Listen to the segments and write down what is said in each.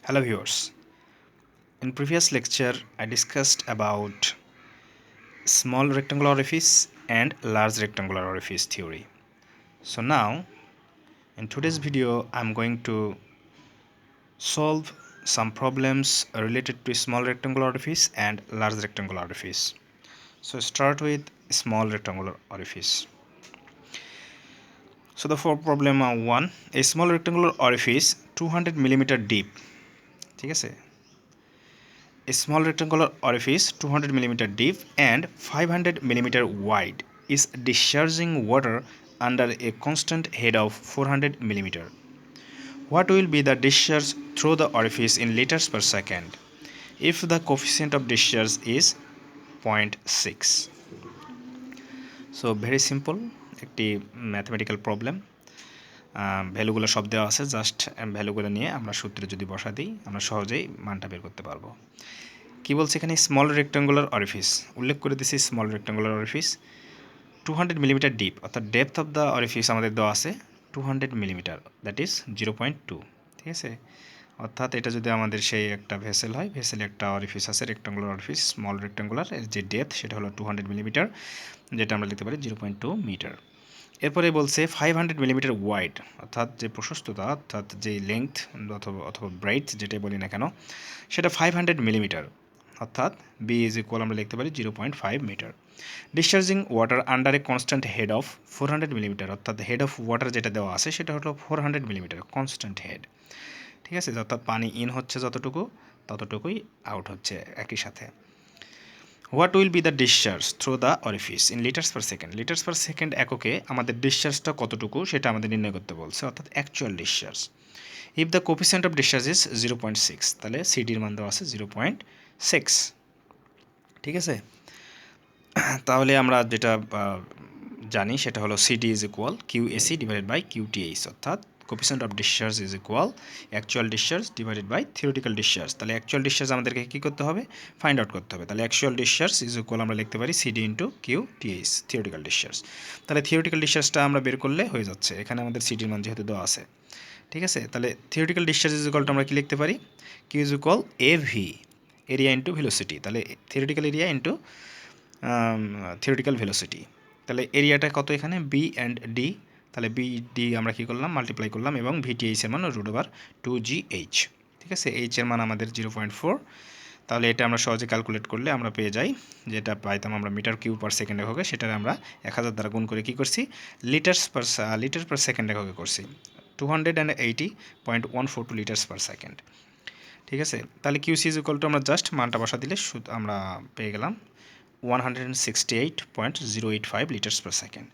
Hello viewers. In previous lecture I discussed about small rectangular orifice and large rectangular orifice theory. So now in today's video I'm going to solve some problems related to small rectangular orifice and large rectangular orifice. So start with small rectangular orifice. So the for problem 1, a small rectangular orifice 200 millimeter deep. ঠিক আছে? A small rectangular orifice 200 mm deep and 500 mm wide is discharging water under a constant head of 400 mm. What will be the discharge through the orifice in liters per second if the coefficient of discharge is 0.6? So very simple একটি mathematical problem. ভ্যালুগুলো সব দেওয়া আছে, just ভ্যালুগুলো নিয়ে আমরা সূত্রে যদি বসা দিই আমরা সহজেই মানটা বের করতে পারবো। কি বলছে এখানে স্মল রেক্ট্যাঙ্গুলার অরিফিস উল্লেখ করে দিছি। Small rectangular orifice 200 millimetre deep, অর্থাৎ ডেপথ অফ দ্য অরিফিস আমাদের দেওয়া আছে 200 মিলিমিটার, দ্যাট ইজ 0.2। ঠিক আছে, অর্থাৎ এটা যদি আমাদের সেই একটা ভেসেল হয়, ভেসেলে একটা অরিফিস আছে রেক্ট্যাঙ্গুলার অরিফিস, স্মল রেক্ট্যাঙ্গুলার, এর যে ডেপথ সেটা হলো 200 মিলিমিটার, যেটা আমরা লিখতে পারি 0.2 মিটার। এরপরে বলছে 500 মিলিমিটার ওয়াইড, অর্থাৎ যে প্রশস্ততা, অর্থাৎ যে লেংথ অথবা ব্রেডথ যেটাই বলি না কেন, সেটা 500 মিলিমিটার, অর্থাৎ বি ইজ ইকুয়াল আমরা লিখতে পারি 0.5 metre. Discharging water under a constant head of 400 millimetre, অর্থাৎ হেড অফ ওয়াটার যেটা দেওয়া আছে সেটা হলো 400 মিলিমিটার কনস্ট্যান্ট হেড। ঠিক আছে, অর্থাৎ পানি ইন হচ্ছে যতটুকু ততটুকুই আউট হচ্ছে একই সাথে। What will be the discharge through the orifice in litres per second? Litres per second এককে আমাদের ডিসচার্জটা কতটুকু সেটা আমাদের নির্ণয় করতে বলছে, অর্থাৎ actual discharge. If the coefficient of discharge is 0.6, তাহলে সিডির মান দেওয়া আছে 0.6। ঠিক আছে, তাহলে আমরা যেটা জানি সেটা হলো CD is equal Q AC divided by QTH, অর্থাৎ coefficient of discharge is equal actual discharge divided by theoretical discharge. তাহলে অ্যাকচুয়াল ডিসচার্জ আমাদেরকে কী করতে হবে? ফাইন্ড আউট করতে হবে। তাহলে অ্যাকচুয়াল ডিসচার্জ ইজ ইকুয়াল আমরা লিখতে পারি সিডি ইন্টু কিউটিএইচ, থিওরিটিক্যাল ডিসচার্জ। তাহলে থিওরিটিক্যাল ডিসচার্জটা আমরা বের করলে হয়ে যাচ্ছে, এখানে আমাদের সিডির মান যেহেতু দেওয়া আছে। ঠিক আছে, তাহলে থিওরিটিক্যাল ডিসচার্জ ইজ ইকুয়ালটা আমরা কী লিখতে পারি? Q is equal AV, area into velocity. তাহলে theoretical area into theoretical velocity. তাহলে এরিয়াটা কত এখানে? B and D. তাহলে বি ডি আমরা কী করলাম? মাল্টিপ্লাই করলাম, এবং ভিটিএইচ এর মান √2GH। ঠিক আছে, এইচ এর মান আমাদের 0.4। তাহলে এটা আমরা সহজে ক্যালকুলেট করলে আমরা পেয়ে যাই, যেটা পাইতাম আমরা মিটার কিউব পার সেকেন্ড এককে, সেটা আমরা 1000 দ্বারা গুণ করে কী করছি? লিটার পার সেকেন্ড এককে করছি, 280.142 লিটার্স পার সেকেন্ড। ঠিক আছে, তাহলে কিউসি ইজ ইকুয়াল টু আমরা জাস্ট মানটা বসা দিলে আমরা পেয়ে গেলাম 168.085 লিটার্স পার সেকেন্ড।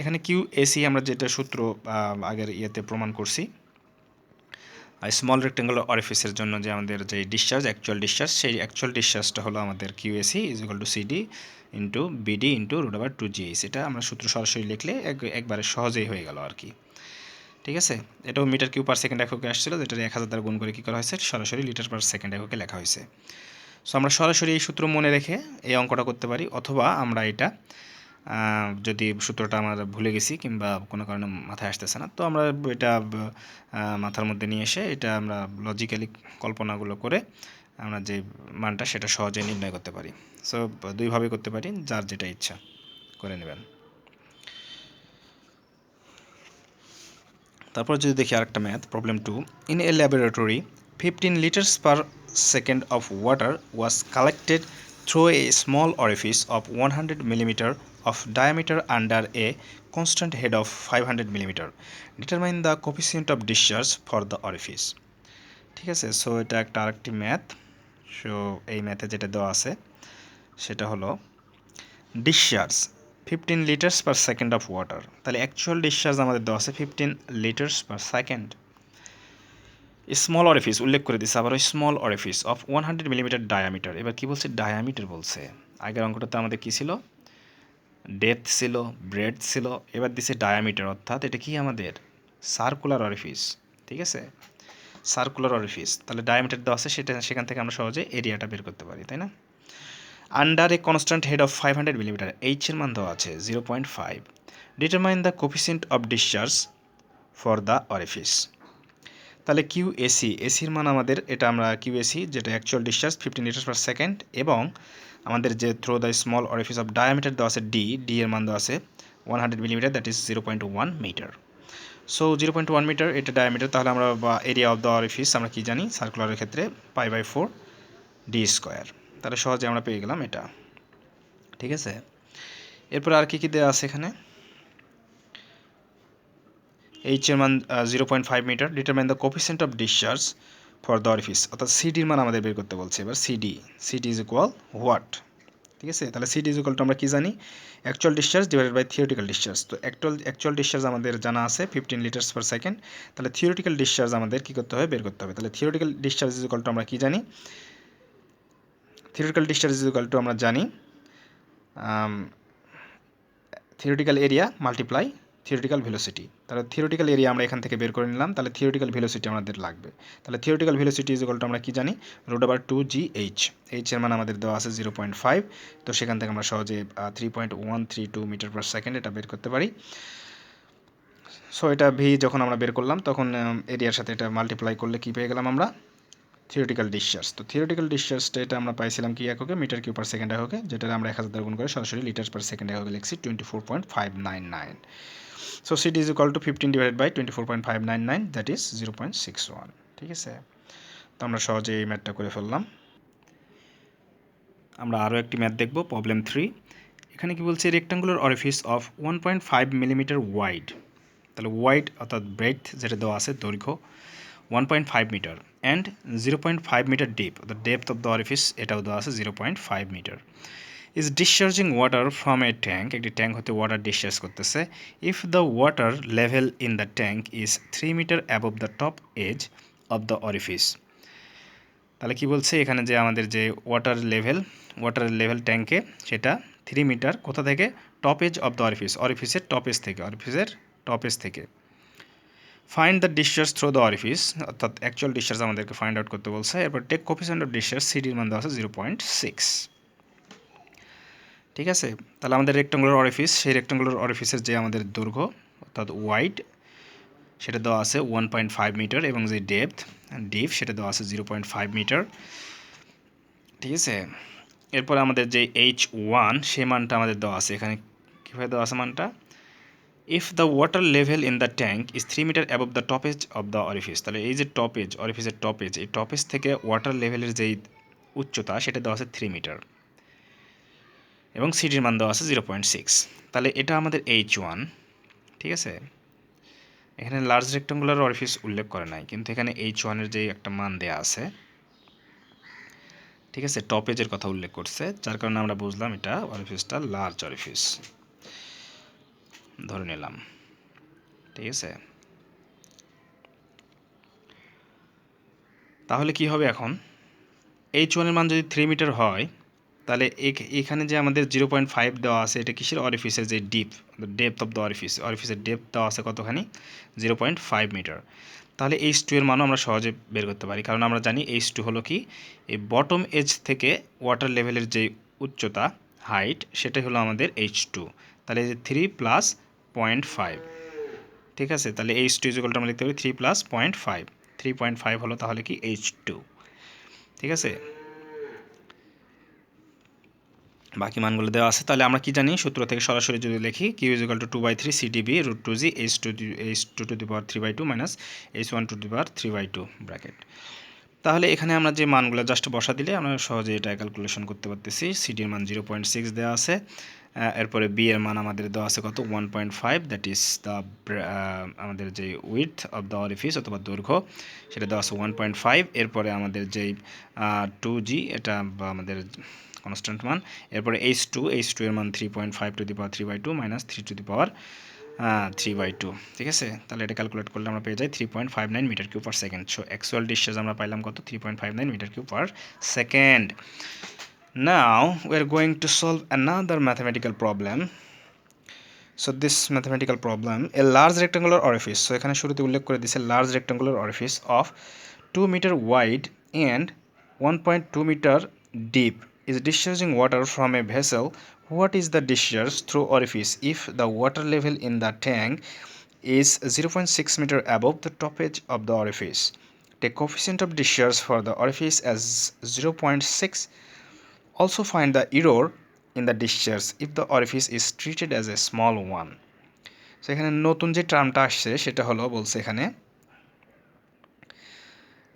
এখানে কিউ এসি আমরা যেটা সূত্র আগের ইয়েতে প্রমাণ করছি, স্মল রেক্ট্যাঙ্গুলার অরিফিসের জন্য যে আমাদের যে ডিসচার্জ, অ্যাকচুয়াল ডিসচার্জ, সেই অ্যাকচুয়াল ডিসচার্জটা হলো আমাদের Q AC is equal to CD into BD into √2GH। এটা আমরা সূত্র সরাসরি লিখলে একবারে সহজেই হয়ে গেল আর কি। ঠিক আছে, এটাও মিটার কিউ পার সেকেন্ড এককে আসছিল, যেটা 1000 দ্বারা গুণ করে কী করা হয়েছে? সরাসরি লিটার পার সেকেন্ড এককে লেখা হয়েছে। সো আমরা সরাসরি এই সূত্র মনে রেখে এই অঙ্কটা করতে পারি, অথবা আমরা এটা যদি সূত্রটা আমরা ভুলে গেছি কিংবা কোনো কারণে মাথায় আসতেছে না, তো আমরা এটা মাথার মধ্যে নিয়ে এসে এটা আমরা লজিক্যালি কল্পনাগুলো করে আমরা যে মানটা সেটা সহজে নির্ণয় করতে পারি। সো দুইভাবে করতে পারি, যার যেটা ইচ্ছা করে নেবেন। তারপর যদি দেখি আরেকটা math, problem 2। In a laboratory 15 litres per second of water was collected through a small orifice of 100 millimetre of diameter under a constant head of 500 millimeter. Determine the coefficient of discharge for the orifice. ঠিক আছে, so এটা একটা আরেকটি math. So এই ম্যাথে যেটা দেওয়া আছে সেটা হলো discharge 15 litres per second of water. তাহলে অ্যাকচুয়াল ডিসচার্জ আমাদের দেওয়া আছে 15 litres per second. Small orifice উল্লেখ করে দিচ্ছে আবার, ওই small orifice of 100 millimetre diameter. এবার কি বলছে? ডায়ামিটার বলছে। আগের অঙ্কটাতে আমাদের কী ছিল? ডেপথ ছিল, ব্রেডথ ছিল, এবার দিছে ডায়ামিটার, অর্থাৎ এটা কি আমাদের সার্কুলার অরিফিস। ঠিক আছে, সার্কুলার অরিফিস, তাহলে ডায়ামিটার দেওয়া আছে, সেখান থেকে আমরা সহজে এরিয়াটা বের করতে পারি, তাই না? Under a constant head of 500 millimetre, H এর মান দেওয়া আছে 0.5। Determine the coefficient of discharge for the orifice. তাহলে কিউএসি, এসির মান আমাদের এটা আমরা কিউএসি যেটা actual discharge 15 litre per second, এবং আমাদের যে through the small orifice of diameter দেওয়া আছে ডি এর মান দেওয়া আছে 100 millimetre, that is 0.1 metre. So 0.1 metre এটা ডায়ামিটার, তাহলে আমরা বা এরিয়া অফ দ্য অরিফিস আমরা কি জানি সার্কুলারের ক্ষেত্রে π/4 ডি স্কোয়ার। তাহলে সহজে আমরা পেয়ে গেলাম এটা। ঠিক আছে, এরপর আর কি দেওয়া আছে এখানে, এইচ এর মান 0.5 metre, determine the coefficient of discharge for the orifice, অর্থাৎ সিডির মান আমাদের বের করতে বলছে। এবার সিডি ইজ ইকুয়াল হোয়াট। ঠিক আছে, তাহলে সিডি ইজ ইকুয়াল টু আমরা কি জানি actual discharge divided by theoretical discharge. তো অ্যাকচুয়াল ডিসচার্জ আমাদের জানা আছে 15 লিটার্স পার সেকেন্ড, তাহলে থিওরিটিক্যাল ডিসচার্জ আমাদের কী করতে হবে, বের করতে হবে। তাহলে theoretical discharge is equal to আমরা কি জানি, theoretical discharge is equal to আমরা জানি theoretical area multiply theoretical velocity. তাহলে থিওরিটিক্যাল এরিয়া আমরা এখান থেকে বের করে নিলাম, তাহলে থিওরিটিক্যাল ভেলোসিটি আমাদের লাগবে। তাহলে theoretical velocity is equal to আমরা কি জানি √2gh, এইচ এর মান আমাদের দেওয়া আছে 0.5, তো সেখান থেকে আমরা সহজে 3.132 মিটার পার সেকেন্ড এটা বের করতে পারি। সো এটা ভি যখন আমরা বের করলাম তখন এরিয়ার সাথে এটা মাল্টিপ্লাই করলে কি পেয়ে গেলাম আমরা থিওরিটিক্যাল ডিসচার্জ। তো থিওরিটিক্যাল ডিসচার্জটা এটা আমরা পাইছিলাম কি এককে, মিটার কিউব পার সেকেন্ড এককে, যেটা আমরা 1000 দ্বারা গুণ করে সরাসরি লিটার পার সেকেন্ড এককে লিখছি 24.599। So CD is equal to 15 divided by 24.599, that is 0.61। ঠিক আছে, তো আমরা সহজে এই ম্যাথটা করে ফেললাম। আমরা আরও একটি ম্যাথ দেখব, প্রবলেম 3। এখানে কি বলছে, rectangular orifice of 1.5 millimetre wide, তাহলে ওয়াইড অর্থাৎ ব্রেথ যেটা দেওয়া আছে দৈর্ঘ্য 1.5 metre and 0.5 metre deep, the depth of the orifice এটাও দেওয়া আছে 0.5 metre, is discharging water from a tank, একটি ট্যাঙ্ক হতে ওয়াটার ডিসচার্জ করতেছে। If the water level in the tank is 3 metre above the top edge of the orifice. তাহলে কি বলছে এখানে যে আমাদের যে ওয়াটার লেভেল ট্যাঙ্কে সেটা 3 মিটার কোথা থেকে, টপ এজ অফ দ্য অরিফিসের টপ এজ থেকে find the discharge through the orifice, অর্থাৎ অ্যাকচুয়াল ডিসচার্জ আমাদেরকে ফাইন্ড আউট করতে বলছে। এরপর টেক কোফিসিয়েন্ট অফ ডিসচার্জ, সিডির মান দেওয়া আছে 0.6। ঠিক আছে, তাহলে আমাদের রেক্টাঙ্গুলার অরিফিস, সেই রেক্টাঙ্গুলার অরিফিসের যে আমাদের দৈর্ঘ্য অর্থাৎ ওয়াইড সেটা দেওয়া আছে 1.5 মিটার, এবং যে ডিপ সেটা দেওয়া আছে 0.5 মিটার। ঠিক আছে, এরপর আমাদের যে H1 সেই মানটা আমাদের দেওয়া আছে এখানে, কীভাবে দেওয়া আছে মানটা, if the water level in the tank is 3 metre above the top edge of the orifice, তাহলে এই যে টপ এজ, অরিফিসের টপ এজ, এই টপ এজ থেকে ওয়াটার লেভেলের যেই উচ্চতা সেটা দেওয়া আছে 3 মিটার, এবং সিডির মান দেওয়া আছে 0.6। তাহলে এটা আমাদের H1। ঠিক আছে, এখানে লার্জ রেক্টাঙ্গুলার অরিফিস উল্লেখ করে নাই, কিন্তু এখানে H1 এর যে একটা মান দেয়া আছে, ঠিক আছে, টপ এজের কথা উল্লেখ করছে, যার কারণে আমরা বুঝলাম এটা অরিফিসটা লার্জ অরিফিস ধরে নিলাম। ঠিক আছে, তাহলে কি হবে এখন, H1 এর মান যদি 3 মিটার হয়, তাহলে এখানে যে আমাদের 0.5 দেওয়া আছে এটা কিসের, অরিফিসের যে ডেপথ অফ দ্য অরিফিসের ডেপথ দেওয়া আছে কতখানি, 0.5 মিটার। তাহলে H2 এর মানও আমরা সহজে বের করতে পারি, কারণ আমরা জানি H2 হলো কি, এই বটম এজ থেকে ওয়াটার লেভেলের যে উচ্চতা হাইট সেটাই হলো আমাদের H2। তাহলে এই যে 3 প্লাস 0.5, ঠিক আছে, তাহলে H2 ইকুয়ালটা আমরা লিখতে পারি 3 প্লাস 0.5, 3.5 হলো তাহলে কি H2। ঠিক আছে, বাকি মানগুলো দেওয়া আছে। তাহলে আমরা কি জানি, সূত্র থেকে সরাসরি যদি লিখি, Q = 2/3 CdB √2g H2 two the power 3/2 minus H1 two the power 3/2 bracket. তাহলে এখানে আমরা যে মানগুলো জাস্ট বসা দিলে আমরা সহজে এটা ক্যালকুলেশন করতে পারতেছি। সিডির মান 0.6 দেওয়া আছে, এরপরে বি এর মান আমাদের দেওয়া আছে কত, 1.5, দ্যাট ইজ দ্য আমাদের যে উইডথ অফ দ্য অরিফিস অথবা দৈর্ঘ্য সেটা দেওয়া আছে 1.5। এরপরে আমাদের যেই 2g এটা বা আমাদের কনস্ট্যান্ট মান, এরপরে H2 এর মান 3.5 to the power 3/2 minus 3 to the power 3/2। ঠিক আছে, তাহলে এটা ক্যালকুলেট করলে আমরা পেয়ে যাই 3.59 metre cube per second. So actual discharge আমরা পাইলাম কত, 3.59 metre cube per second. Now we are going to solve another mathematical problem. So this mathematical problem, a large rectangular orifice, so এখানে শুরুতে উল্লেখ করে দিয়েছে large rectangular orifice of 2 meter wide and 1.2 meter deep is discharging water from a vessel. What is the discharge through orifice if the water level in the tank is 0.6 meter above the top edge of the orifice. Take coefficient of discharge for the orifice as 0.6. Also find the error in the discharge if the orifice is treated as a small one. So এখানে নতুন যে টার্মটা আসছে সেটা হলো বলছে এখানে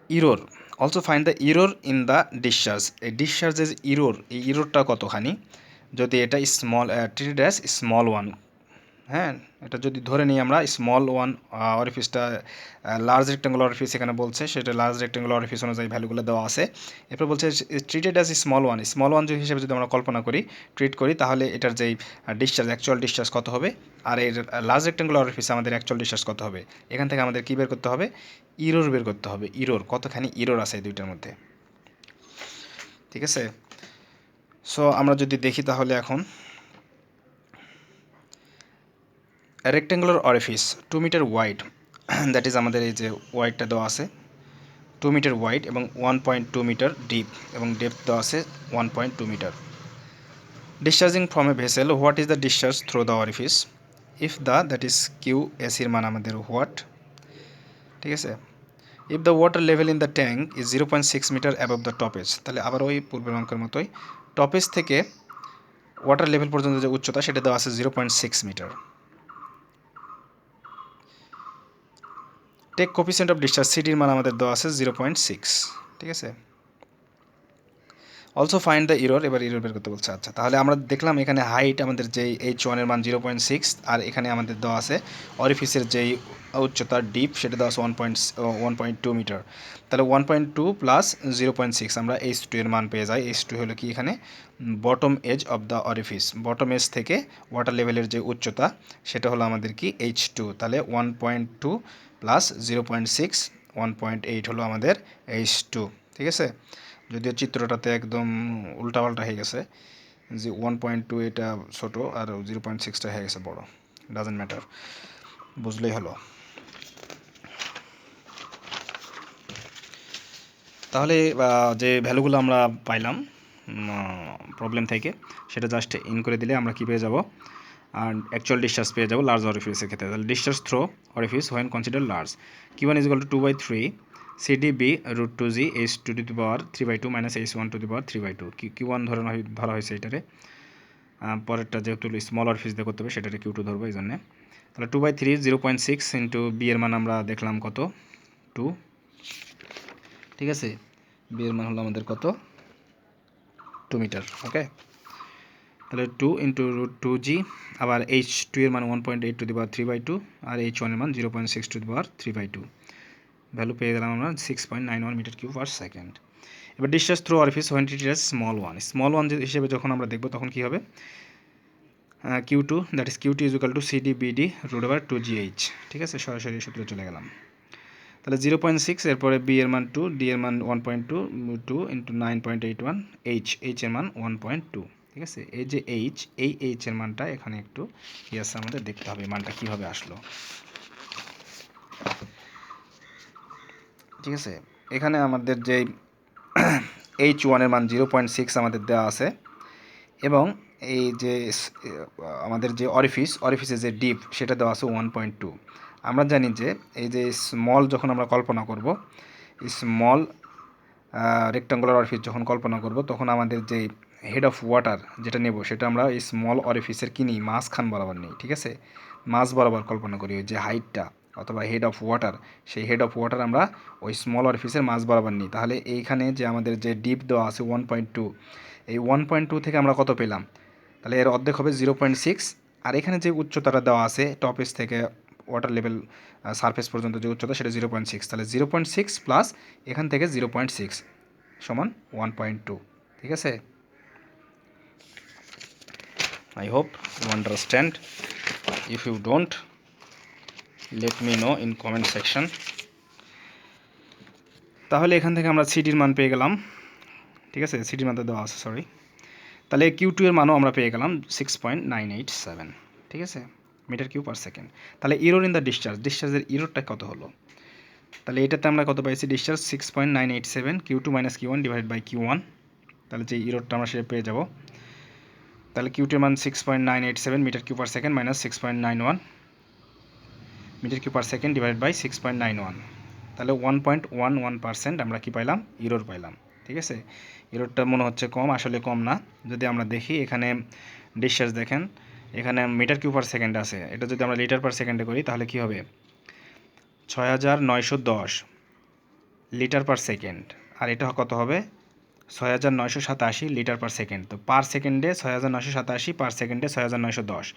error. Also find the error in the discharge. এই ডিসচার্জের error, এই errorটা কতখানি যদি এটা small treated as small one. হ্যাঁ, এটা যদি ধরে নিই আমরা স্মল ওয়ান অরিফিসটা লার্জ রেক্ট্যাঙ্গুলার অরিফিস এখানে বলছে, সেটা লার্জ রেক্ট্যাঙ্গুলার অরিফিস অনুযায়ী ভ্যালুগুলো দেওয়া আছে। এরপর বলছে ট্রিটেড অ্যাজ স্মল ওয়ান হিসেবে যদি আমরা কল্পনা করি, ট্রিট করি, তাহলে এটার যেই ডিসচার্জ, অ্যাকচুয়াল ডিসচার্জ কত হবে, আর এর লার্জ রেক্ট্যাঙ্গুলার অরিফিসে আমাদের অ্যাকচুয়াল ডিসচার্জ কত হবে। এখান থেকে আমাদের কী বের করতে হবে, ইরোর বের করতে হবে। ইরোর কতখানি ইরোর আছে এই দুইটার মধ্যে, ঠিক আছে। সো আমরা যদি দেখি তাহলে এখন rectangular orifice 2 meter wide that is আমাদের এই যে ওয়াইডটা দেওয়া আছে 2 মিটার ওয়াইড এবং 1.2 মিটার ডিপ এবং ডেপথ দেওয়া আছে 1.2 metre. Discharging from a vessel, what is the discharge through the orifice if the that is Q, এসির মান আমাদের হোয়াট, ঠিক আছে। If the water level in the tank is 0.6 metre above the top edge, তাহলে আবার ওই পূর্বের অঙ্কের মতোই টপেজ থেকে ওয়াটার লেভেল পর্যন্ত যে উচ্চতা সেটা দেওয়া আছে 0.6 metre. Take coefficient of discharge, সিডির মান আমাদের দেওয়া আছে 0.6, ঠিক আছে। অলসো ফাইন্ড দ্য ইরোর, এবার ইরোর বের করতে বলছে। আচ্ছা, তাহলে আমরা দেখলাম এখানে হাইট আমাদের যেই H1 এর মান 0.6, আর এখানে আমাদের দেওয়া আছে অরিফিসের যেই উচ্চতা ডিপ সেটা দেওয়া আছে 1.2 মিটার। তাহলে 1.2 প্লাস 0.6 আমরা H2 এর মান পেয়ে যাই। H2 হলো কি এখানে bottom edge of the orifice, bottom edge থেকে ওয়াটার লেভেলের যে উচ্চতা সেটা হলো আমাদের কি H2। তাহলে 1.2 প্লাস 0.6 1.8 হলো আমাদের H2, ঠিক আছে। যদিও চিত্রটাতে একদম উল্টাপাল্টা হয়ে গেছে, যে 1.2 এটা ছোটো আর 0.6টা হয়ে গেছে বড়, ডাজেন্ট ম্যাটার, বুঝলেই হলো। তাহলে যে ভ্যালুগুলো আমরা পাইলাম প্রবলেম থেকে, সেটা জাস্ট ইন করে দিলে আমরা কী পেয়ে যাব, আর অ্যাকচুয়াল ডিসচার্জ পেয়ে যাবো লার্জ অরিফিসের ক্ষেত্রে। তাহলে discharge through orifice when consider large, Q1 is equal to 2/3 CDB root 2G H2 to the power 3/2 minus H1 to the power 3/2। Q1 ধরা হয়েছে এটারে, পরেরটা যেহেতু স্মল অরিফিস দিয়ে করতে হবে সেটারে Q2 ধরবো এই জন্যে। তাহলে 2/3 0.6 ইন্টু বি এর মান আমরা দেখলাম কত 2, ঠিক আছে। বি এর মান হলো আমাদের কত 2 মিটার, ওকে। তাহলে 2 ইন্টু রুট 2G, আবার H2 এর মান 1.8 two the power 3/2, R H1 এর মান 0.6 টু দি পাওয়ার 3/2। ভ্যালু পেয়ে গেলাম আমরা 6.91 মিটার কিউব পার সেকেন্ড। এবার discharge through orifice when treated as small one হিসেবে যখন আমরা দেখব তখন কী হবে, Q2 that is Q2 is equal to CDBD root over 2GH, ঠিক আছে। সরাসরি সূত্রে চলে গেলাম। তাহলে 0.6, এরপরে বি এর মান 2, ডি এর মান 1.2, 2 ইন্টু 9.81, এইচ এর মান 1.2, ঠিক আছে। এই যে এইচ এর মানটা এখানে একটু কি আছে আমাদের দেখতে হবে, মানটা কীভাবে আসলো, ঠিক আছে। এখানে আমাদের যে H1 এর মান 0.6 আমাদের দেওয়া আছে, এবং এই যে আমাদের যে অরিফিসের যে ডিপ সেটা দেওয়া আছে 1.2। আমরা জানি যে এই যে স্মল যখন আমরা কল্পনা করব, স্মল রেক্ট্যাঙ্গুলার অরিফিস যখন কল্পনা করব, তখন আমাদের যে হেড অফ ওয়াটার যেটা নেব সেটা আমরা এই স্মল অরিফিসের কি নিই, মাঝখান বরাবর নিই, ঠিক আছে। মাঝ বরাবর কল্পনা করি ওই যে হাইটটা অথবা হেড অফ ওয়াটার, সেই হেড অফ ওয়াটার আমরা ওই স্মল অরিফিসের মাঝ বরাবর নিই। তাহলে এইখানে যে আমাদের যে ডিপ দেওয়া আছে 1.2, এই 1.2 থেকে আমরা কত পেলাম, তাহলে এর অর্ধেক হবে 0.6, আর এখানে যে উচ্চতাটা দেওয়া আছে টপেজ থেকে ওয়াটার লেভেল সারফেস পর্যন্ত যে উচ্চতা সেটা 0.6, তাহলে 0.6 প্লাস এখান থেকে 0.6 সমান 1.2, ঠিক আছে। I hope you understand. If you don't, let me know in comment section. তাহলে এখান থেকে আমরা সিডির মান পেয়ে গেলাম, ঠিক আছে। সিডির মানটা দেওয়া আছে, সরি। তাহলে Q2 এর মানও আমরা পেয়ে গেলাম 6.987, ঠিক আছে, মিটার কিউব পার সেকেন্ড। তাহলে ইরোর ইন দ্য ডিসচার্জের ইরোরটা কত হলো, তাহলে এটাতে আমরা কত পাইছি, discharge 6.987 Q2 minus Q1 divide by Q1, তাহলে যে ইরোরটা আমরা সেটা পেয়ে যাব। তাহলে Q2 এর মান 6.987 metre cube per second minus 6.91, metre cube per second divided by 6.91, তাহলে 1.11% আমরা কি পাইলাম, ইরোর পাইলাম। ঠিক আছে, ইরোরটা মনে হচ্ছে কম, আসলে কম না। যদি আমরা দেখি এখানে ডিসচার্জ দেখেন, এখানে মিটার কিউব পার সেকেন্ড আছে, এটা যদি আমরা লিটার পার সেকেন্ডে করি তাহলে কি হবে, 6910 লিটার পার সেকেন্ড, আর এটা কত হবে, 6987 লিটার পার সেকেন্ড। তো পার সেকেন্ডে 6987, পার সেকেন্ডে 6910,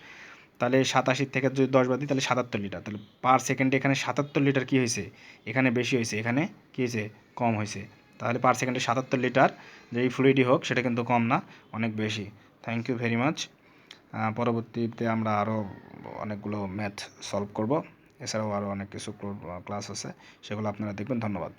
তাহলে 87 থেকে যদি 10 বাদ দিই তাহলে 77 লিটার। তাহলে পার সেকেন্ডে এখানে 77 লিটার কী হয়েছে, এখানে বেশি হয়েছে, এখানে কী হয়েছে, কম হয়েছে। তাহলে পার সেকেন্ডে 77 লিটার যেই ফ্লুইডই হোক সেটা কিন্তু কম না, অনেক বেশি। Thank you very much. পরবর্তীতে আমরা আরও অনেকগুলো ম্যাথ সলভ করব, এছাড়াও আরও অনেক কিছু ক্লাস আছে, সেগুলো আপনারা দেখবেন। ধন্যবাদ।